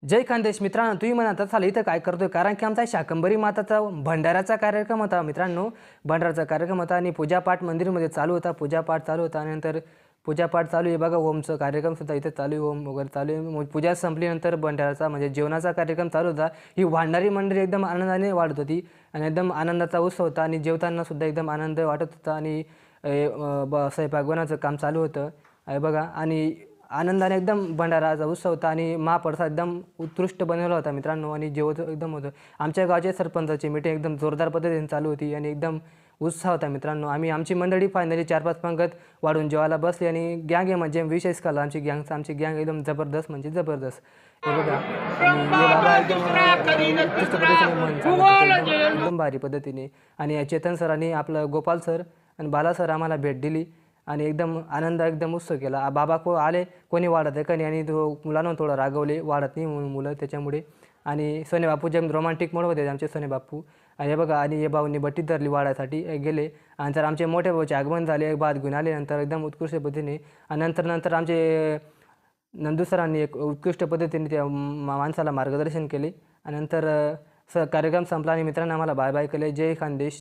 जय खानदेश मित्रांनो, तुम्ही म्हणत असाल इथं काय करतोय? कारण की आमचा शाकंभरी माताचा भंडाराचा कार्यक्रम होता मित्रांनो. भंडाराचा कार्यक्रम होता आणि पूजापाठ मंदिरमध्ये चालू होता. पूजापाठ चालू होता आणि नंतर पूजापाठ चालू आहे बघा. होमचा कार्यक्रमसुद्धा इथे चालू आहे. होम वगैरे चालू आहे. मग पूजा संपल्यानंतर भंडाराचा म्हणजे जेवणाचा कार्यक्रम चालू होता. ही वाढणारी मंडळी एकदम आनंदाने वाढत होती आणि एकदम आनंदाचा उत्सव होता आणि जेवतानासुद्धा एकदम आनंद वाटत होता आणि स्वयंपाक बनवायचं काम चालू होतं आहे बघा. आणि आनंदाने एकदम भंडाराचा उत्सव होता आणि महाप्रसाद एकदम उत्कृष्ट बनवला होता मित्रांनो आणि जेवत एकदम होतं. आमच्या गावचे सरपंचाची मीटिंग एकदम जोरदार पद्धतीने चालू होती आणि एकदम उत्साह होता मित्रांनो. आमची मंडळी फायनली 4-5 पंगत वाढून जेवायला बसली आणि गँग आहे म्हणजे विशेष कळला आमची गँग एकदम जबरदस्त म्हणजे जबरदस्त. हे बघा आणि हे बाबा एकदम उत्कृष्ट पद्धतीने मन सांगत होते, एकदम भारी पद्धतीने. आणि चेतन सरांनी आपलं गोपाल सर आणि बाला सर आम्हाला भेट दिली आणि एकदम आनंद एकदम उत्सव केला. बाबा आले कोणी वाढत आहे का नाही आणि तो मुलांना थोडं रागवले वाढत नाही म्हणून मुलं त्याच्यामुळे. आणि सोने बापू जे रोमॅन्टिक मोड होते आमचे सोने बापू. आणि हे बघा आणि हे भाऊंनी बट्टी धरली वाढायसाठी गेले आणि तर आमचे मोठे भाऊचे आगमन झाले. भात घेऊन आले नंतर एकदम उत्कृष्ट पद्धतीने आणि नंतर आमचे नंदू सरांनी एक उत्कृष्ट पद्धतीने त्या माणसाला मार्गदर्शन केले आणि नंतर कार्यक्रम संपला आणि मित्रांनो आम्हाला बाय बाय केले. जय खानदेश.